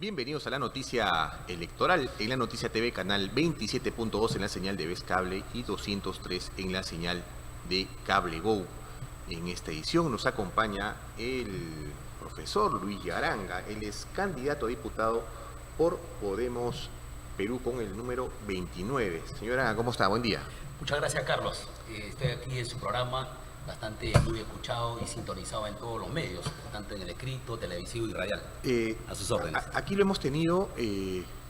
Bienvenidos a la noticia electoral en la Noticia TV, canal 27.2 en la señal de Vez Cable y 203 en la señal de Cable Go. En esta edición nos acompaña el profesor Luis Yaranga. Él es candidato a diputado por Podemos Perú con el número 29. Señora, ¿cómo está? Buen día. Muchas gracias, Carlos. Estoy aquí en su programa, bastante muy escuchado y sintonizado en todos los medios, tanto en el escrito, televisivo y radial. A sus órdenes. Aquí lo hemos tenido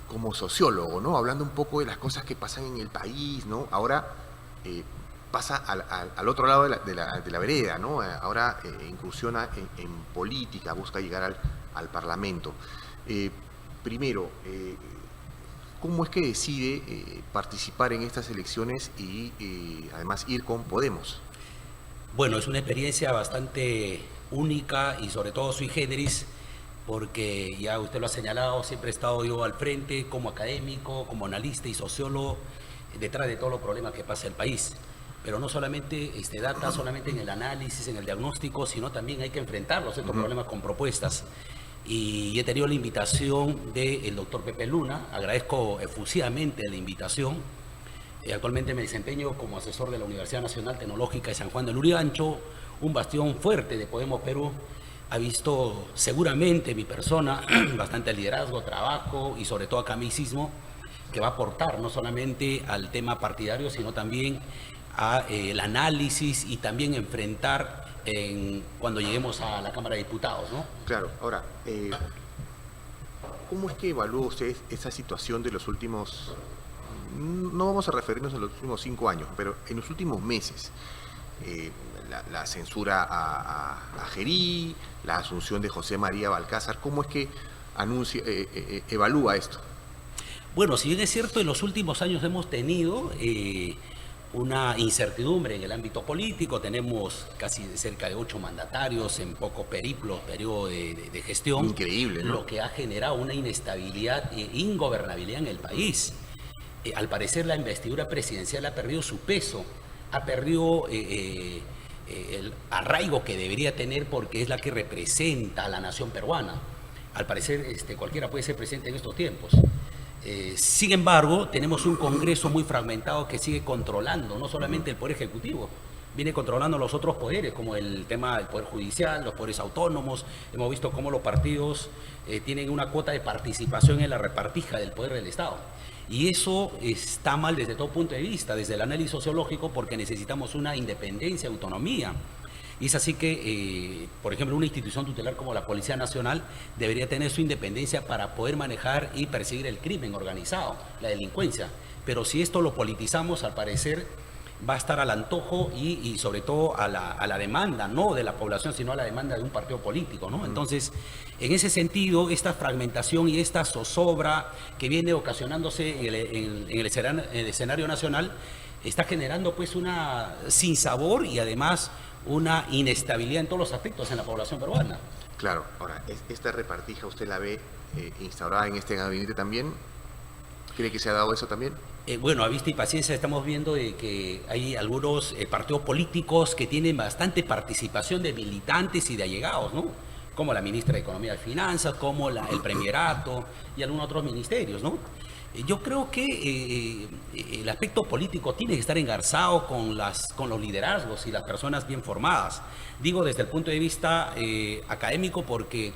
como sociólogo, ¿no? Hablando un poco de las cosas que pasan en el país, ¿no? Ahora pasa al otro lado de la vereda, ¿no? Ahora incursiona en política, busca llegar al Parlamento. Primero, ¿cómo es que decide participar en estas elecciones y además ir con Podemos? Bueno, es una experiencia bastante única y sobre todo sui generis, porque ya usted lo ha señalado, siempre he estado yo al frente como académico, como analista y sociólogo, detrás de todos los problemas que pasa el país. Pero no solamente data solamente en el análisis, en el diagnóstico, sino también hay que enfrentarlos, estos problemas, con propuestas. Y he tenido la invitación del doctor Pepe Luna, agradezco efusivamente la invitación. Actualmente me desempeño como asesor de la Universidad Nacional Tecnológica de San Juan del Lurigancho, un bastión fuerte de Podemos Perú. Ha visto seguramente mi persona bastante liderazgo, trabajo y sobre todo academicismo, que va a aportar no solamente al tema partidario, sino también al análisis y también enfrentar cuando lleguemos a la Cámara de Diputados, ¿no? Claro, ahora, ¿cómo es que evalúa usted esa situación de los últimos, no vamos a referirnos a los últimos 5 años, pero en los últimos meses? La censura a Gerí, la asunción de José María Balcázar, ¿cómo es que evalúa esto? Bueno, si bien es cierto, en los últimos años hemos tenido una incertidumbre en el ámbito político, tenemos casi cerca de 8 mandatarios en poco periodo de gestión. Increíble, ¿no? Lo que ha generado una inestabilidad e ingobernabilidad en el país. Al parecer la investidura presidencial ha perdido su peso, ha perdido el arraigo que debería tener, porque es la que representa a la nación peruana. Al parecer cualquiera puede ser presidente en estos tiempos. Sin embargo, tenemos un Congreso muy fragmentado que sigue controlando no solamente el Poder Ejecutivo, viene controlando los otros poderes, como el tema del Poder Judicial, los poderes autónomos. Hemos visto cómo los partidos tienen una cuota de participación en la repartija del poder del Estado. Y eso está mal desde todo punto de vista, desde el análisis sociológico, porque necesitamos una independencia, autonomía. Y es así que, por ejemplo, una institución tutelar como la Policía Nacional debería tener su independencia para poder manejar y perseguir el crimen organizado, la delincuencia. Pero si esto lo politizamos, al parecer va a estar al antojo y sobre todo a la demanda, no de la población, sino a la demanda de un partido político, ¿no? Entonces, en ese sentido, esta fragmentación y esta zozobra que viene ocasionándose en el escenario nacional está generando pues una sinsabor y además una inestabilidad en todos los aspectos en la población peruana. Claro, ahora, ¿esta repartija usted la ve instaurada en este gabinete también? ¿Cree que se ha dado eso también? Bueno, a vista y paciencia estamos viendo de que hay algunos partidos políticos que tienen bastante participación de militantes y de allegados, ¿no? Como la ministra de Economía y Finanzas, como el Premierato y algunos otros ministerios, ¿no? Yo creo que el aspecto político tiene que estar engarzado con los liderazgos y las personas bien formadas. Digo desde el punto de vista académico, porque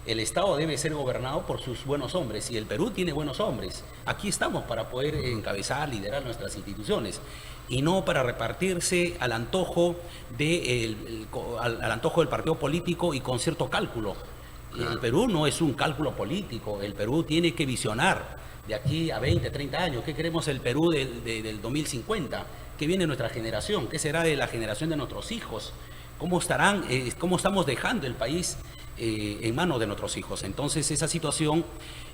el Estado debe ser gobernado por sus buenos hombres y el Perú tiene buenos hombres. Aquí estamos para poder encabezar, liderar nuestras instituciones y no para repartirse al antojo al antojo del partido político y con cierto cálculo. Claro. El Perú no es un cálculo político, el Perú tiene que visionar de aquí a 20, 30 años. ¿Qué queremos el Perú del 2050? ¿Qué viene nuestra generación? ¿Qué será de la generación de nuestros hijos? ¿Cómo estamos dejando el país en manos de nuestros hijos? Entonces esa situación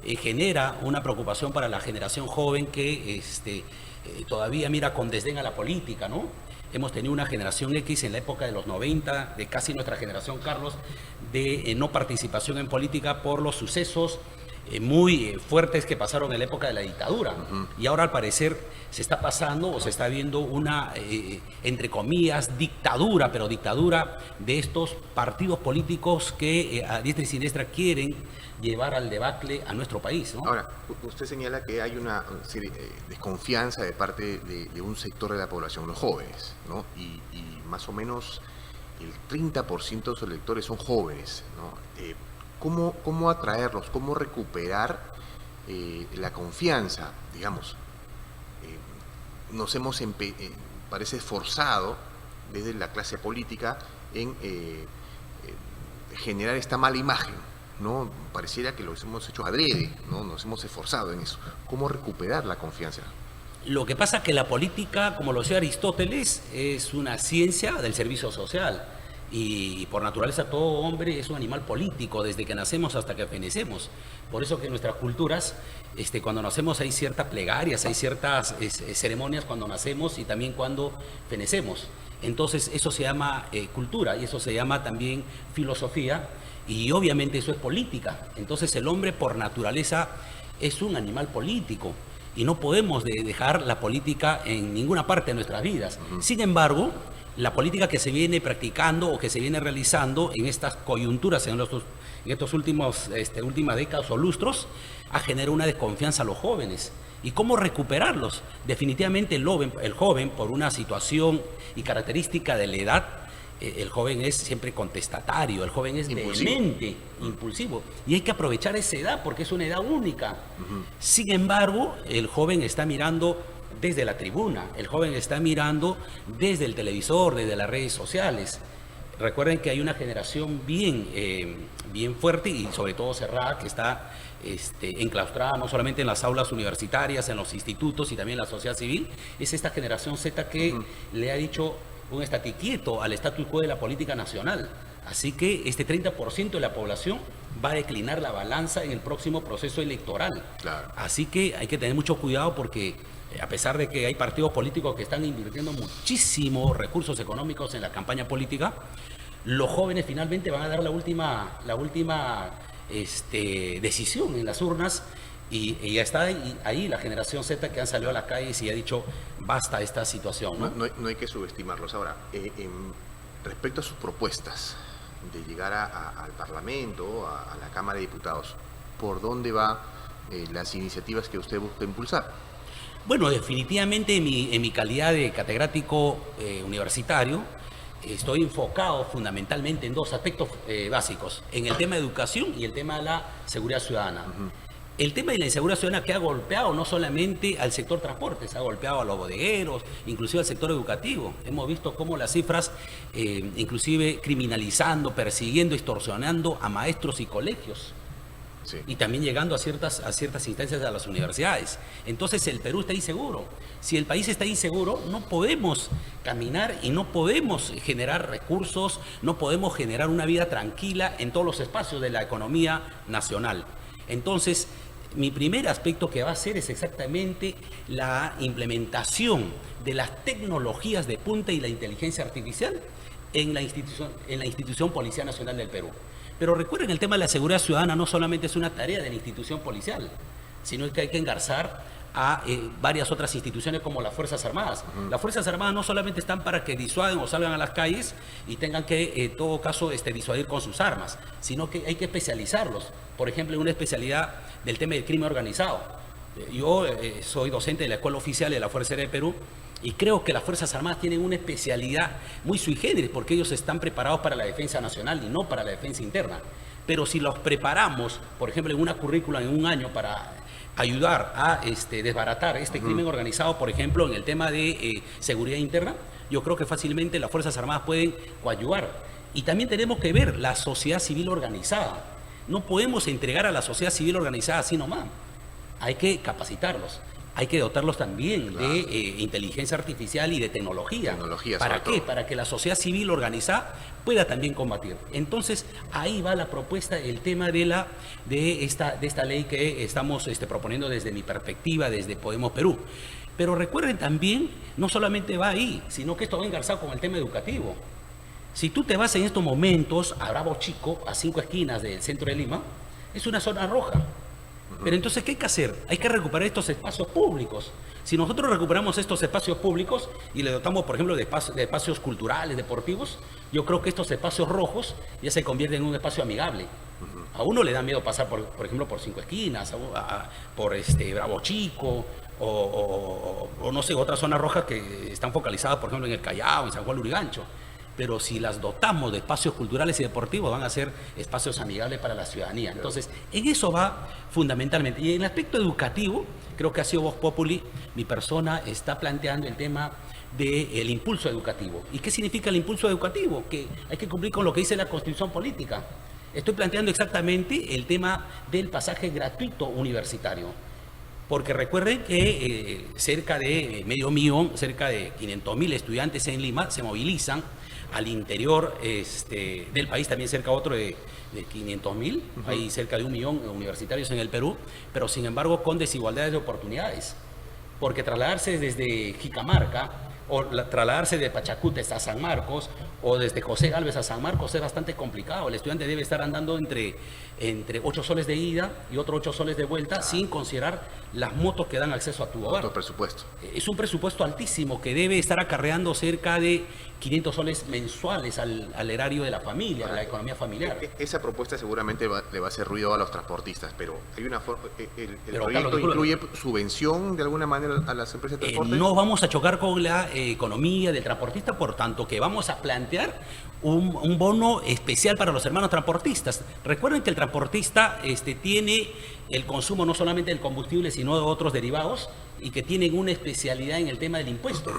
genera una preocupación para la generación joven que todavía mira con desdén a la política, ¿no? Hemos tenido una generación X en la época de los 90, de casi nuestra generación, Carlos, de no participación en política por los sucesos muy fuertes que pasaron en la época de la dictadura. Y ahora al parecer se está pasando o se está viendo una, entre comillas, dictadura, pero dictadura de estos partidos políticos que a diestra y siniestra quieren llevar al debacle a nuestro país, ¿no? Ahora, usted señala que hay una desconfianza de parte de un sector de la población, los jóvenes, ¿no? Y más o menos el 30% de sus electores son jóvenes, ¿no? ¿Cómo atraerlos? ¿Cómo recuperar la confianza? Digamos, nos hemos, parece, esforzado desde la clase política en generar esta mala imagen, ¿no? Pareciera que lo hemos hecho adrede, ¿no? Nos hemos esforzado en eso. ¿Cómo recuperar la confianza? Lo que pasa es que la política, como lo decía Aristóteles, es una ciencia del servicio social. Y por naturaleza todo hombre es un animal político desde que nacemos hasta que fenecemos. Por eso que en nuestras culturas, cuando nacemos hay ciertas plegarias, hay ciertas ceremonias cuando nacemos y también cuando fenecemos. Entonces eso se llama cultura y eso se llama también filosofía y obviamente eso es política. Entonces el hombre por naturaleza es un animal político y no podemos dejar la política en ninguna parte de nuestras vidas. Sin embargo, la política que se viene practicando o que se viene realizando en estas coyunturas, en estos últimas décadas o lustros, ha generado una desconfianza a los jóvenes. ¿Y cómo recuperarlos? Definitivamente el joven, por una situación y característica de la edad, el joven es siempre contestatario, el joven es vehemente, impulsivo. Y hay que aprovechar esa edad porque es una edad única. Sin embargo, el joven está mirando desde la tribuna, el joven está mirando desde el televisor, desde las redes sociales. Recuerden que hay una generación bien fuerte y sobre todo cerrada que está enclaustrada no solamente en las aulas universitarias, en los institutos y también en la sociedad civil. Es esta generación Z que le ha dicho un estate quieto al status quo de la política nacional. Así que este 30% de la población va a declinar la balanza en el próximo proceso electoral. Claro. Así que hay que tener mucho cuidado porque a pesar de que hay partidos políticos que están invirtiendo muchísimos recursos económicos en la campaña política, los jóvenes finalmente van a dar la última decisión en las urnas y ya está ahí la generación Z que han salido a las calles y ha dicho basta esta situación, ¿no? No hay que subestimarlos. Ahora, respecto a sus propuestas de llegar al Parlamento, a la Cámara de Diputados, ¿por dónde van las iniciativas que usted busca impulsar? Bueno, definitivamente en mi calidad de catedrático universitario, estoy enfocado fundamentalmente en dos aspectos básicos, en el tema de educación y el tema de la seguridad ciudadana. El tema de la inseguridad ciudadana que ha golpeado no solamente al sector transportes, ha golpeado a los bodegueros, inclusive al sector educativo. Hemos visto cómo las cifras, inclusive criminalizando, persiguiendo, extorsionando a maestros y colegios. Sí. Y también llegando a ciertas instancias de las universidades. Entonces el Perú está inseguro. Si el país está inseguro, no podemos caminar y no podemos generar recursos, no podemos generar una vida tranquila en todos los espacios de la economía nacional. Entonces, mi primer aspecto que va a hacer es exactamente la implementación de las tecnologías de punta y la inteligencia artificial en la institución Policía Nacional del Perú. Pero recuerden, el tema de la seguridad ciudadana no solamente es una tarea de la institución policial, sino que hay que engarzar a varias otras instituciones como las Fuerzas Armadas. Las Fuerzas Armadas no solamente están para que disuaden o salgan a las calles y tengan que, en todo caso, disuadir con sus armas, sino que hay que especializarlos. Por ejemplo, en una especialidad del tema del crimen organizado. Yo soy docente de la Escuela Oficial de la Fuerza Aérea de Perú y creo que las Fuerzas Armadas tienen una especialidad muy sui generis porque ellos están preparados para la defensa nacional y no para la defensa interna. Pero si los preparamos, por ejemplo, en una currícula en un año para ayudar a desbaratar este crimen organizado, por ejemplo, en el tema de seguridad interna, yo creo que fácilmente las Fuerzas Armadas pueden coadyuvar. Y también tenemos que ver la sociedad civil organizada. No podemos entregar a la sociedad civil organizada así nomás. Hay que capacitarlos. Hay que dotarlos también de inteligencia artificial y de tecnología. ¿Para qué? Para que la sociedad civil organizada pueda también combatir. Entonces, ahí va la propuesta, el tema de esta ley que estamos proponiendo desde mi perspectiva, desde Podemos Perú. Pero recuerden también, no solamente va ahí, sino que esto va engarzado con el tema educativo. Si tú te vas en estos momentos a Bravo Chico, a 5 esquinas del centro de Lima, es una zona roja. Pero entonces, ¿qué hay que hacer? Hay que recuperar estos espacios públicos. Si nosotros recuperamos estos espacios públicos y le dotamos, por ejemplo, de espacios culturales, deportivos, yo creo que estos espacios rojos ya se convierten en un espacio amigable. A uno le da miedo pasar, por ejemplo, por Cinco Esquinas, por Bravo Chico, o no sé, otras zonas rojas que están focalizadas, por ejemplo, en el Callao, en San Juan Lurigancho. Pero si las dotamos de espacios culturales y deportivos, van a ser espacios amigables para la ciudadanía. Entonces, en eso va fundamentalmente. Y en el aspecto educativo, creo que ha sido Vox Populi, mi persona está planteando el tema del impulso educativo. ¿Y qué significa el impulso educativo? Que hay que cumplir con lo que dice la Constitución Política. Estoy planteando exactamente el tema del pasaje gratuito universitario. Porque recuerden que cerca de 500.000, cerca de 500.000 estudiantes en Lima se movilizan al interior del país, también cerca otro de 500.000, hay cerca de 1 millón universitarios en el Perú, pero sin embargo con desigualdades de oportunidades. Porque trasladarse desde Jicamarca o trasladarse de Pachacútez a San Marcos o desde José Gálvez a San Marcos es bastante complicado. El estudiante debe estar andando entre 8 soles de ida y otros 8 soles de vuelta, sin considerar las motos que dan acceso a tu hogar. Otro presupuesto. Es un presupuesto altísimo que debe estar acarreando cerca de 500 soles mensuales al erario de la familia, a la economía familiar. Esa propuesta seguramente le va a hacer ruido a los transportistas, pero hay una forma. ¿El Pero, proyecto Carlos, incluye subvención de alguna manera a las empresas de transporte? No vamos a chocar con la economía del transportista, por tanto que vamos a plantear un bono especial para los hermanos transportistas. Recuerden que el transportista tiene el consumo no solamente del combustible, sino de otros derivados, y que tienen una especialidad en el tema del impuesto,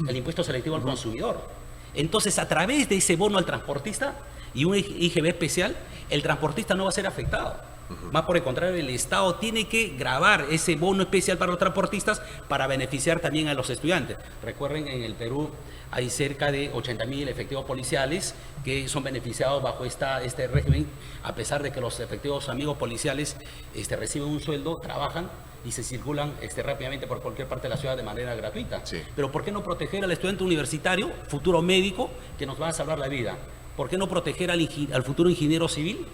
el impuesto selectivo al consumidor. Entonces, a través de ese bono al transportista y un IGB especial, el transportista no va a ser afectado. Más por el contrario, el Estado tiene que gravar ese bono especial para los transportistas para beneficiar también a los estudiantes. Recuerden, en el Perú hay cerca de 80.000 efectivos policiales que son beneficiados bajo este régimen, a pesar de que los efectivos amigos policiales reciben un sueldo, trabajan y se circulan rápidamente por cualquier parte de la ciudad de manera gratuita. Sí. Pero ¿por qué no proteger al estudiante universitario, futuro médico, que nos va a salvar la vida? ¿Por qué no proteger al futuro ingeniero civil,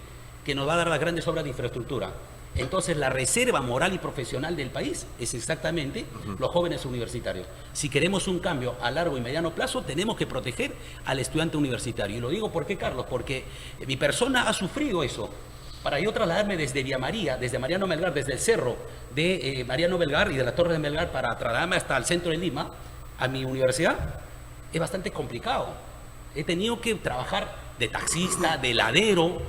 que nos va a dar las grandes obras de infraestructura? Entonces, la reserva moral y profesional del país es exactamente los jóvenes universitarios. Si queremos un cambio a largo y mediano plazo, tenemos que proteger al estudiante universitario. Y lo digo ¿por qué, Carlos? Porque mi persona ha sufrido eso. Para yo trasladarme desde Villa María, desde Mariano Melgar, desde el cerro de Mariano Melgar y de la Torre de Melgar, para trasladarme hasta el centro de Lima, a mi universidad, es bastante complicado. He tenido que trabajar de taxista, de heladero.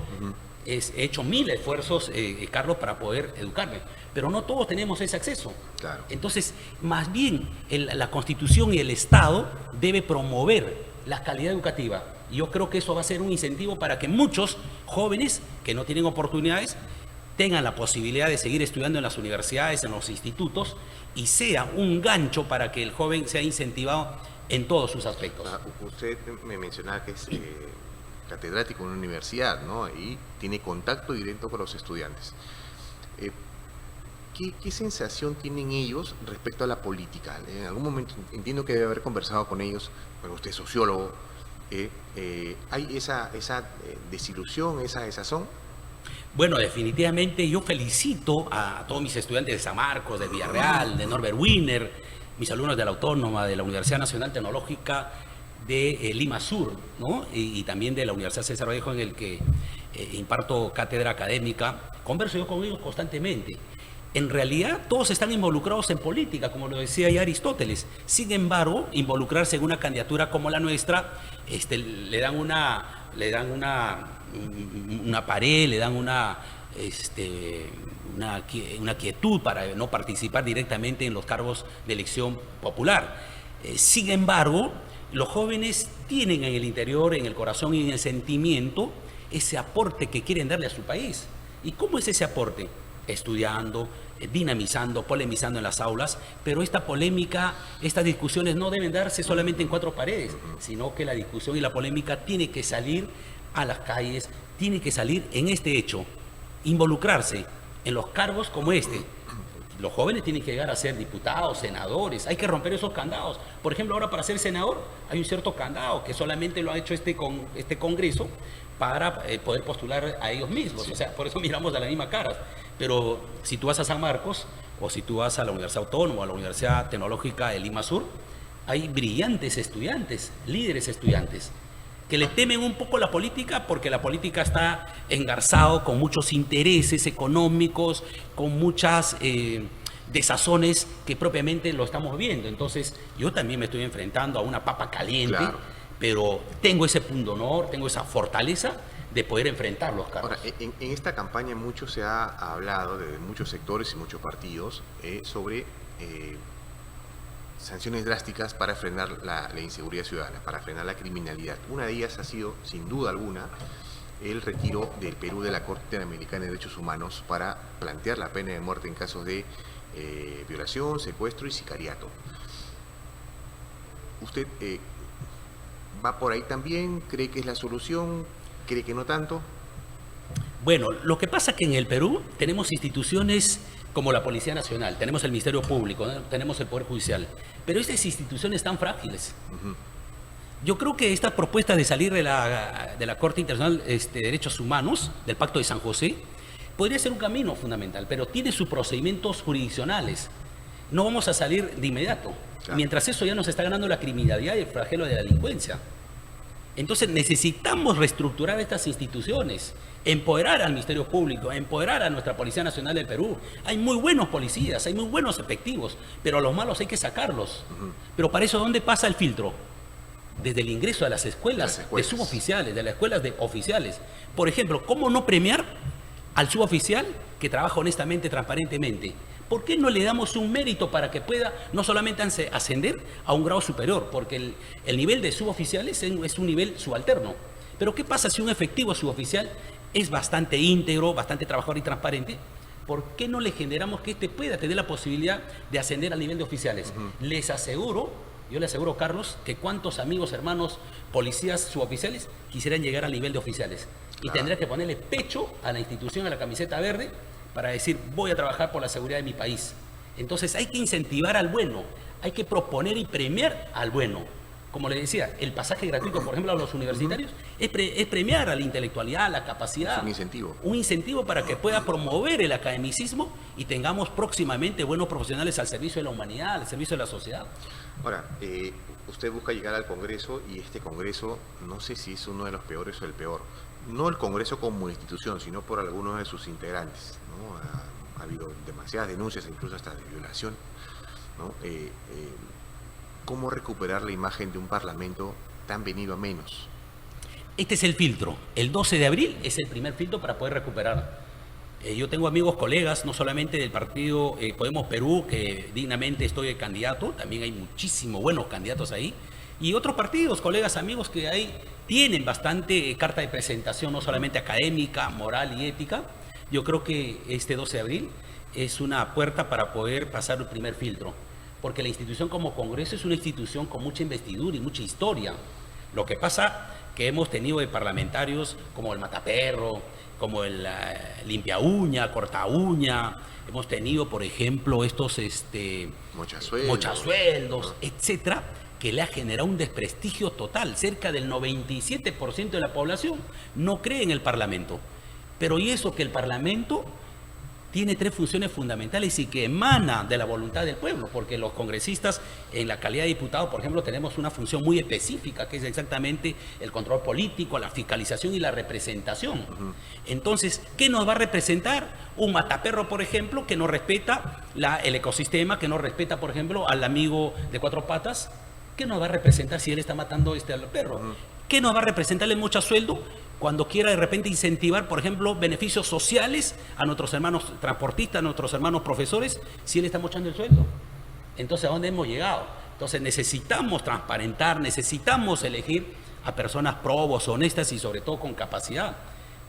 He hecho 1000 esfuerzos, Carlos, para poder educarme. Pero no todos tenemos ese acceso. Claro. Entonces, más bien, la Constitución y el Estado debe promover la calidad educativa. Y yo creo que eso va a ser un incentivo para que muchos jóvenes que no tienen oportunidades tengan la posibilidad de seguir estudiando en las universidades, en los institutos, y sea un gancho para que el joven sea incentivado en todos sus aspectos. Usted me mencionaba que es catedrático en una universidad, ¿no? Y tiene contacto directo con los estudiantes. ¿Qué sensación tienen ellos respecto a la política? En algún momento entiendo que debe haber conversado con ellos, bueno, usted es sociólogo, ¿hay esa desilusión, esa desazón? Bueno, definitivamente yo felicito a todos mis estudiantes de San Marcos, de Villarreal, de Norbert Wiener, mis alumnos de la Autónoma, de la Universidad Nacional Tecnológica de Lima Sur, ¿no? Y también de la Universidad César Vallejo, en el que imparto cátedra académica. Converso yo con ellos constantemente. En realidad, todos están involucrados en política, como lo decía ya Aristóteles. Sin embargo, involucrarse en una candidatura como la nuestra, le dan una pared, le dan una quietud para no participar directamente en los cargos de elección popular. Sin embargo, los jóvenes tienen en el interior, en el corazón y en el sentimiento ese aporte que quieren darle a su país. ¿Y cómo es ese aporte? Estudiando, dinamizando, polemizando en las aulas, pero esta polémica, estas discusiones no deben darse solamente en 4 paredes, sino que la discusión y la polémica tiene que salir a las calles, tiene que salir en este hecho, involucrarse en los cargos como los jóvenes tienen que llegar a ser diputados, senadores, hay que romper esos candados. Por ejemplo, ahora para ser senador hay un cierto candado que solamente lo ha hecho este Congreso para poder postular a ellos mismos. Sí. O sea, por eso miramos a la misma cara. Pero si tú vas a San Marcos o si tú vas a la Universidad Autónoma o a la Universidad Tecnológica de Lima Sur, hay brillantes estudiantes, líderes estudiantes, que le temen un poco la política porque la política está engarzado con muchos intereses económicos, con muchas desazones que propiamente lo estamos viendo. Entonces, yo también me estoy enfrentando a una papa caliente, claro, pero tengo ese punto de honor, tengo esa fortaleza de poder enfrentarlos, Carlos. Ahora, en esta campaña mucho se ha hablado de muchos sectores y muchos partidos sobre sanciones drásticas para frenar la inseguridad ciudadana, para frenar la criminalidad. Una de ellas ha sido, sin duda alguna, el retiro del Perú de la Corte Interamericana de Derechos Humanos para plantear la pena de muerte en casos de violación, secuestro y sicariato. ¿Usted va por ahí también? ¿Cree que es la solución? ¿Cree que no tanto? Bueno, lo que pasa es que en el Perú tenemos instituciones como la Policía Nacional, tenemos el Ministerio Público, ¿no? Tenemos el Poder Judicial, pero estas instituciones están frágiles. Yo creo que esta propuesta de salir de la Corte Internacional de Derechos Humanos, del Pacto de San José, podría ser un camino fundamental, pero tiene sus procedimientos jurisdiccionales. No vamos a salir de inmediato. Claro. Mientras eso ya nos está ganando la criminalidad y el flagelo de la delincuencia. Entonces necesitamos reestructurar estas instituciones, empoderar al Ministerio Público, empoderar a nuestra Policía Nacional del Perú. Hay muy buenos policías, hay muy buenos efectivos, pero a los malos hay que sacarlos. Pero para eso, ¿dónde pasa el filtro? Desde el ingreso a las escuelas de suboficiales, de las escuelas de oficiales. Por ejemplo, ¿cómo no premiar al suboficial que trabaja honestamente, transparentemente? ¿Por qué no le damos un mérito para que pueda no solamente ascender a un grado superior? Porque el nivel de suboficiales es un nivel subalterno. Pero ¿qué pasa si un efectivo suboficial es bastante íntegro, bastante trabajador y transparente? ¿Por qué no le generamos que pueda tener la posibilidad de ascender al nivel de oficiales? Les aseguro, yo le aseguro, Carlos, que cuántos amigos, hermanos, policías suboficiales quisieran llegar al nivel de oficiales. Claro. Y tendría que ponerle pecho a la institución, a la camiseta verde, para decir, voy a trabajar por la seguridad de mi país. Entonces hay que incentivar al bueno, hay que proponer y premiar al bueno. Como le decía, el pasaje gratuito, por ejemplo, a los universitarios, es premiar a la intelectualidad, a la capacidad. Es un incentivo. Un incentivo para que pueda promover el academicismo y tengamos próximamente buenos profesionales al servicio de la humanidad, al servicio de la sociedad. Ahora, usted busca llegar al Congreso y este Congreso, no sé si es uno de los peores o el peor. No el Congreso como institución, sino por algunos de sus integrantes, ¿no? Ha habido demasiadas denuncias, incluso hasta de violación, ¿no? ¿Cómo recuperar la imagen de un Parlamento tan venido a menos? Este es el filtro. El 12 de abril es el primer filtro para poder recuperar. Yo tengo amigos, colegas, no solamente del partido Podemos Perú, que dignamente estoy de candidato, también hay muchísimos buenos candidatos ahí, y otros partidos, colegas, amigos que ahí tienen bastante carta de presentación, no solamente académica, moral y ética. Yo creo que este 12 de abril es una puerta para poder pasar el primer filtro, porque la institución como Congreso es una institución con mucha investidura y mucha historia. Lo que pasa que hemos tenido de parlamentarios como el Mataperro, como el Limpia Uña, Corta Uña, hemos tenido, por ejemplo, estos mochasueldos, etcétera, que le ha generado un desprestigio total. Cerca del 97% de la población no cree en el Parlamento. Pero y eso que el Parlamento tiene 3 funciones fundamentales y que emana de la voluntad del pueblo, porque los congresistas en la calidad de diputados, por ejemplo, tenemos una función muy específica, que es exactamente el control político, la fiscalización y la representación. Entonces, ¿qué nos va a representar? Un mataperro, por ejemplo, que no respeta el ecosistema, que no respeta, por ejemplo, al amigo de 4 patas. ¿Qué nos va a representar si él está matando al perro? ¿Qué nos va a representar el mochasueldo cuando quiera de repente incentivar, por ejemplo, beneficios sociales a nuestros hermanos transportistas, a nuestros hermanos profesores, si él está mochando el sueldo? Entonces, ¿a dónde hemos llegado? Entonces, necesitamos transparentar, necesitamos elegir a personas probos, honestas y sobre todo con capacidad.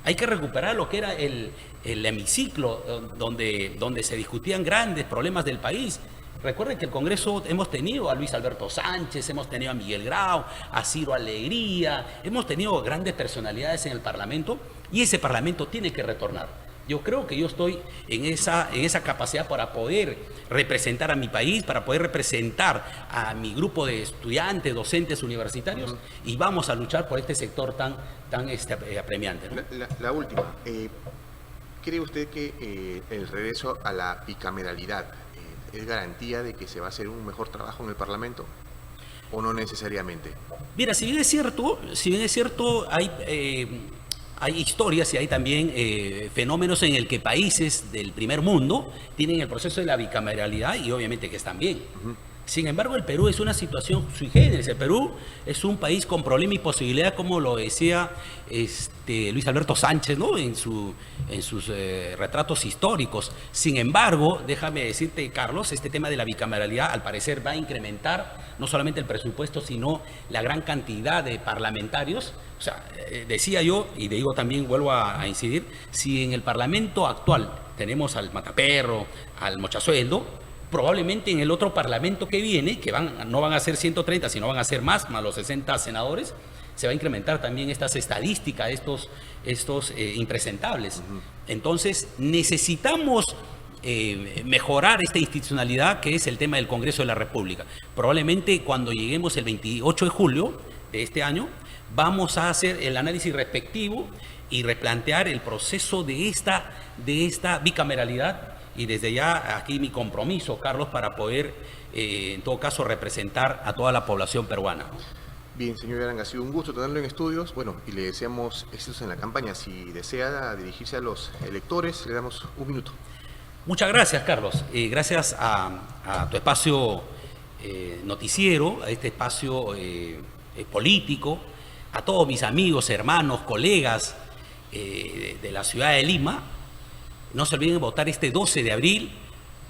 Hay que recuperar lo que era el hemiciclo donde se discutían grandes problemas del país. Recuerden que el Congreso hemos tenido a Luis Alberto Sánchez, hemos tenido a Miguel Grau, a Ciro Alegría, hemos tenido grandes personalidades en el Parlamento y ese Parlamento tiene que retornar. Yo creo que yo estoy en esa capacidad para poder representar a mi país, para poder representar a mi grupo de estudiantes, docentes universitarios, y vamos a luchar por este sector tan apremiante, ¿no? La última. ¿Cree usted que el regreso a la bicameralidad es garantía de que se va a hacer un mejor trabajo en el Parlamento? ¿O no necesariamente? Mira, si bien es cierto, hay historias y hay también fenómenos en el que países del primer mundo tienen el proceso de la bicameralidad y obviamente que están bien. Sin embargo, el Perú es una situación sui generis. El Perú es un país con problema y posibilidad, como lo decía Luis Alberto Sánchez, ¿no? en sus retratos históricos. Sin embargo, déjame decirte, Carlos, este tema de la bicameralidad al parecer va a incrementar no solamente el presupuesto, sino la gran cantidad de parlamentarios. O sea, decía yo, y digo también, vuelvo a incidir, si en el Parlamento actual tenemos al Mataperro, al Mochasueldo, probablemente en el otro Parlamento que viene, que no van a ser 130, sino van a ser más los 60 senadores, se va a incrementar también estas estadísticas, estos impresentables. Entonces, necesitamos mejorar esta institucionalidad que es el tema del Congreso de la República. Probablemente cuando lleguemos el 28 de julio de este año, vamos a hacer el análisis respectivo y replantear el proceso de esta bicameralidad. Y desde ya aquí mi compromiso, Carlos, para poder, en todo caso, representar a toda la población peruana. Bien, señor Yaranga, ha sido un gusto tenerlo en estudios. Bueno, y le deseamos éxitos en la campaña. Si desea dirigirse a los electores, le damos un minuto. Muchas gracias, Carlos. Gracias a tu espacio noticiero, a este espacio político, a todos mis amigos, hermanos, colegas de la ciudad de Lima. No se olviden votar este 12 de abril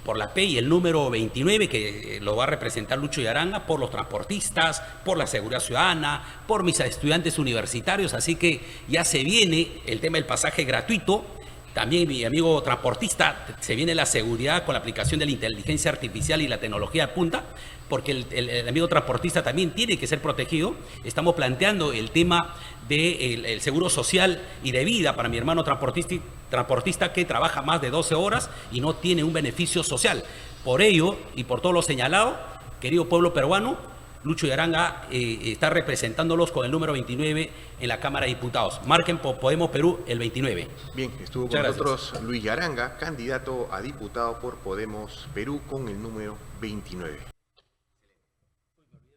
por la P y el número 29, que lo va a representar Lucho Yaranga, por los transportistas, por la seguridad ciudadana, por mis estudiantes universitarios. Así que ya se viene el tema del pasaje gratuito. También, mi amigo transportista, se viene la seguridad con la aplicación de la inteligencia artificial y la tecnología de punta, porque el amigo transportista también tiene que ser protegido. Estamos planteando el tema del seguro social y de vida para mi hermano transportista que trabaja más de 12 horas y no tiene un beneficio social. Por ello, y por todo lo señalado, querido pueblo peruano, Lucho Yaranga está representándolos con el número 29 en la Cámara de Diputados. Marquen por Podemos Perú el 29. Bien, estuvo Muchas con nosotros Luis Yaranga, candidato a diputado por Podemos Perú con el número 29.